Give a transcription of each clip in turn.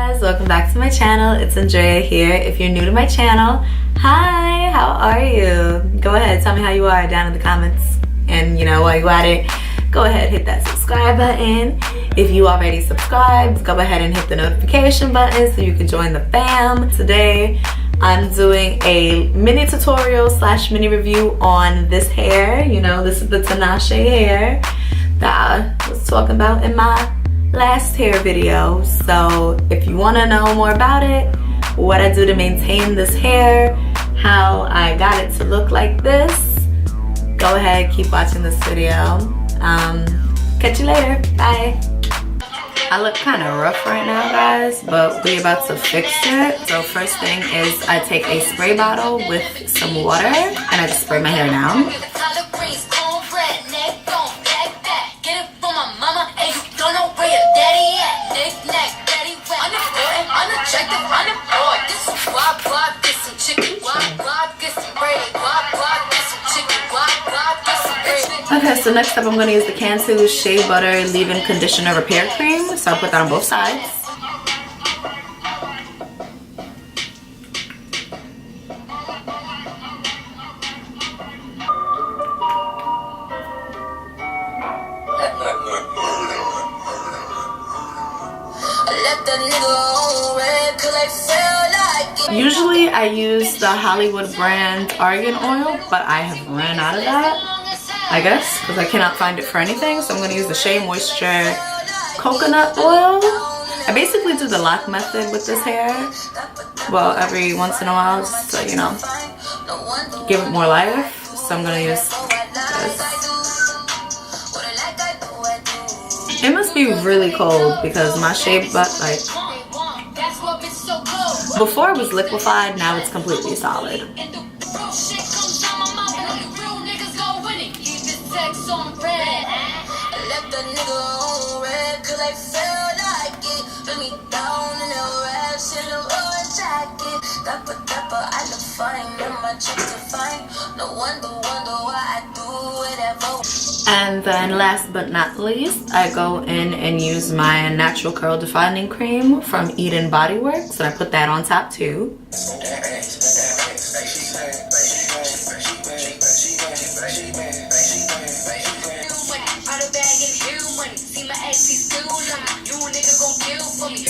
guys, welcome back to my channel. It's Andrea here. If you're new to my channel, hi, how are you? Go ahead, tell me how you are down in the comments. And you know, while you at it, go ahead, hit that subscribe button. If you already subscribed, go ahead and hit the notification button so you can join the fam. Today I'm doing a mini tutorial slash mini review on this hair. You know, this is the Tinashe hair that I was talking about in my last hair video. So if you want to know more about it, what I do to maintain this hair, how I got it to look like this, go ahead, keep watching this video. Catch you later. Bye. I look kind of rough right now, guys, but we're about to fix it. So first thing is I take a spray bottle with some water and I just spray my hair down. Okay, so next up I'm going to use the Tinashe Shea Butter Leave-In Conditioner Repair Cream. So I'll put that on both sides. Usually I use the Hollywood brand argan oil, but I have ran out of that, I guess, because I cannot find it for anything. So I'm going to use the Shea Moisture coconut oil. I basically do the lock method with this hair. Well, every once in a while, just to, you know, give it more life. So I'm going to use this. It must be really cold because my shea butter, like, before it was liquefied, now it's completely solid. And then last but not least, I go in and use my natural curl defining cream from Eden Body Works, and I put that on top too. So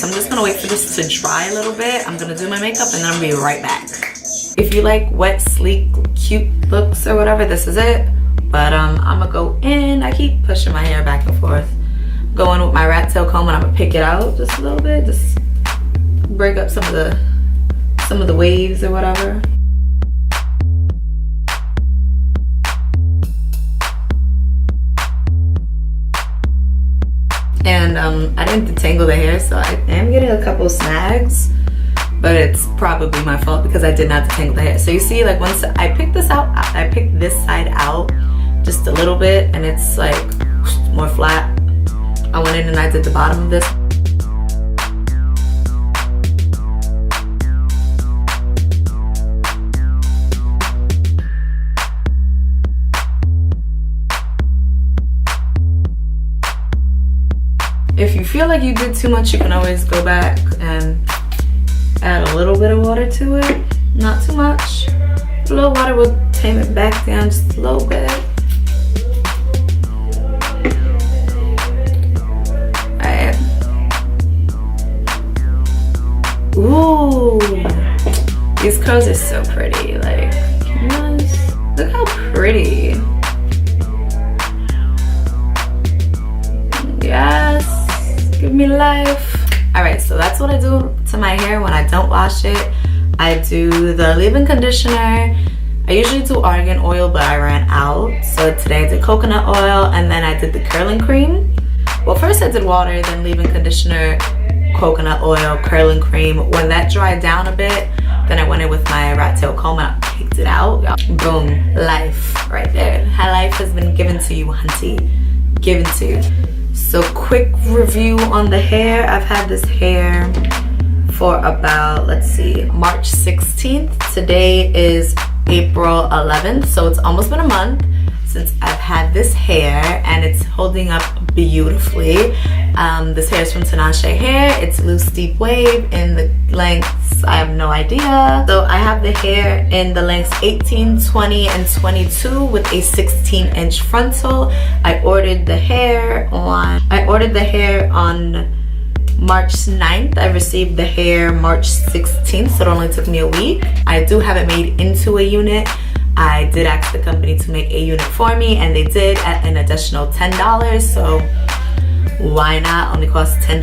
I'm just gonna wait for this to dry a little bit. I'm gonna do my makeup and then I'll be right back. If you like wet, sleek, cute looks or whatever, this is it. But I'm gonna go in. I keep pushing my hair back and forth. Go in with my rat tail comb and I'm gonna pick it out just a little bit. Just break up some of the waves or whatever. And I didn't detangle the hair, so I am getting a couple snags, but it's probably my fault because I did not detangle the hair. So you see, like, once I picked this out, I picked this side out just a little bit and it's like more flat. I went in and I did the bottom of this. If you feel like you did too much, you can always go back and add a little bit of water to it. Not too much. A little water will tame it back down just a little bit. Alright. Ooh. These curls are so pretty. Like, look how pretty. Yes. Give me life. Alright, so that's what I do to my hair when I don't wash it. I do the leave-in conditioner. I usually do argan oil, but I ran out. So today I did coconut oil and then I did the curling cream. Well, first I did water, then leave-in conditioner, coconut oil, curling cream. When that dried down a bit, then I went in with my rat tail comb and I picked it out. Boom, life right there. How life has been given to you, hunty. Given to you. So quick review on the hair. I've had this hair for about, let's see, March 16th. Today is April 11th, so it's almost been a month. It's since I've had this hair, and it's holding up beautifully. This hair is from Tinashe Hair. It's loose deep wave in the lengths, I have no idea. So I have the hair in the lengths 18, 20, and 22 with a 16-inch frontal. I ordered the hair on March 9th. I received the hair March 16th, so it only took me a week. I do have it made into a unit. I did ask the company to make a unit for me, and they did at an additional $10, so why not? Only cost $10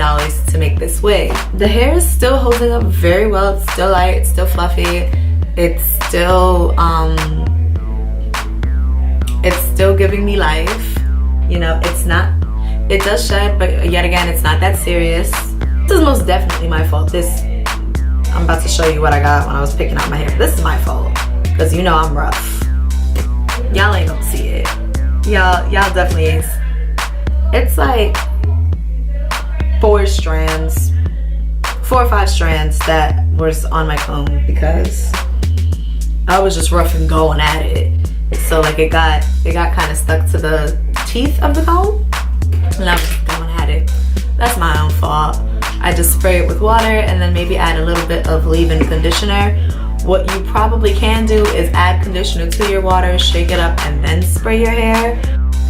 to make this wig. The hair is still holding up very well. It's still light, it's still fluffy, it's still giving me life. You know, it does shed, but yet again, it's not that serious. This is most definitely my fault. I'm about to show you what I got when I was picking out my hair. This is my fault, because you know I'm rough. Y'all ain't gonna see it. Y'all definitely ain't. It's like 4 or 5 strands that was on my comb because I was just rough and going at it. So like it got kind of stuck to the teeth of the comb, and I was just going at it. That's my own fault. I just spray it with water and then maybe add a little bit of leave-in conditioner. What you probably can do is add conditioner to your water, shake it up, and then spray your hair.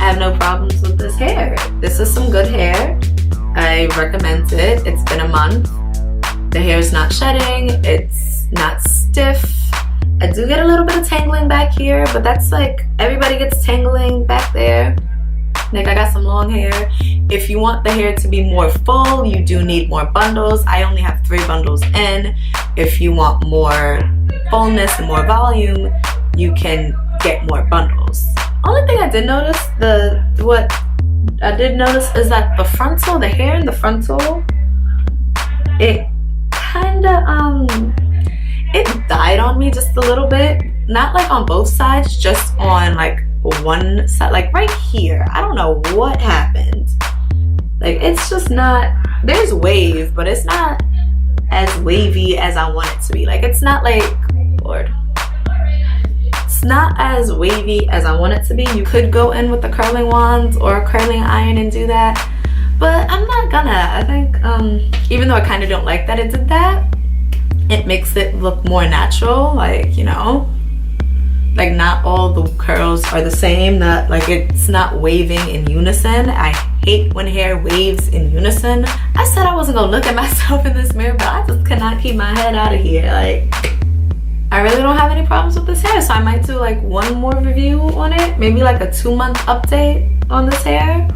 I have no problems with this hair. This is some good hair. I recommend it. It's been a month. The hair is not shedding. It's not stiff. I do get a little bit of tangling back here, but that's like, everybody gets tangling back there. Like, I got some long hair. If you want the hair to be more full, you do need more bundles. I only have 3 bundles in. If you want more fullness and more volume, you can get more bundles. Only thing I did notice, is that the hair in the frontal, it kinda, it died on me just a little bit. Not like on both sides, just on like one side, like right here. I don't know what happened. Like, it's just not, there's wave, but it's not as wavy as I want it to be. Like, it's not like, Lord, it's not as wavy as I want it to be. You could go in with the curling wands or a curling iron and do that, but I'm not gonna. I think even though I kind of don't like that it did that, it makes it look more natural. Like, you know, like not all the curls are the same. That, like, it's not waving in unison. I hate when hair waves in unison. I said I wasn't gonna look at myself in this mirror, but I just cannot keep my head out of here. Like, I really don't have any problems with this hair, so I might do like one more review on it, maybe like a 2-month update on this hair.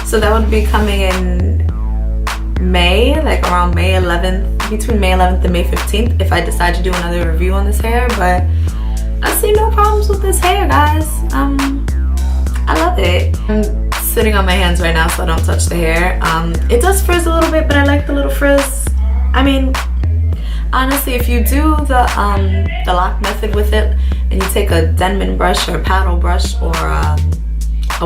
So that would be coming in May, like around May 11th, between May 11th and May 15th, if I decide to do another review on this hair. But I see no problems with this hair, guys. I love it. I'm sitting on my hands right now so I don't touch the hair. It does frizz a little bit, but I like the little frizz. I mean, honestly, if you do the lock method with it, and you take a Denman brush or a paddle brush or a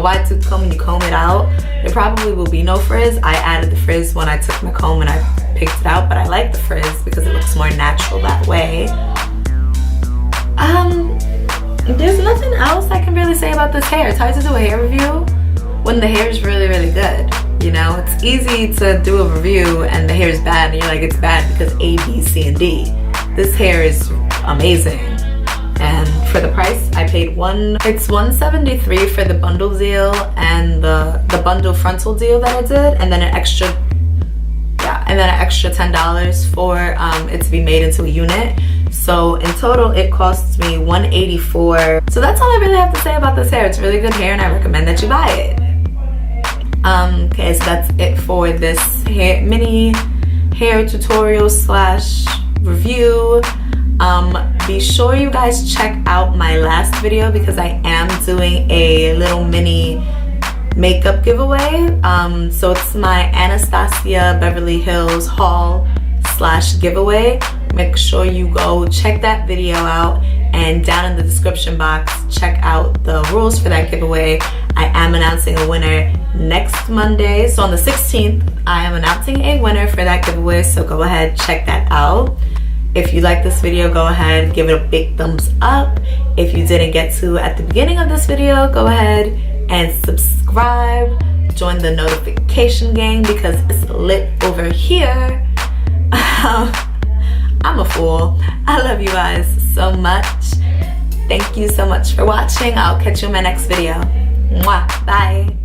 wide tooth comb and you comb it out, there probably will be no frizz. I added the frizz when I took my comb and I picked it out, but I like the frizz because it looks more natural that way. There's nothing else I can really say about this hair. It's hard to do a hair review when the hair is really, really good. You know, it's easy to do a review and the hair is bad and you're like, it's bad because A, B, C, and D. This hair is amazing. And for the price, I paid it's $173 for the bundle deal and the bundle frontal deal that I did, and then an extra $10 for it to be made into a unit. So in total, it costs me $184. So that's all I really have to say about this hair. It's really good hair and I recommend that you buy it. Okay, so that's it for this mini hair tutorial / review. Be sure you guys check out my last video because I am doing a little mini makeup giveaway. So it's my Anastasia Beverly Hills haul / giveaway. Make sure you go check that video out, and down in the description box, check out the rules for that giveaway. I am announcing a winner next Monday. So on the 16th, I am announcing a winner for that giveaway. So go ahead, check that out. If you like this video, go ahead, give it a big thumbs up. If you didn't get to at the beginning of this video, go ahead and subscribe. Join the notification gang because it's lit over here. I'm a fool. I love you guys so much. Thank you so much for watching. I'll catch you in my next video. Mwah. Bye.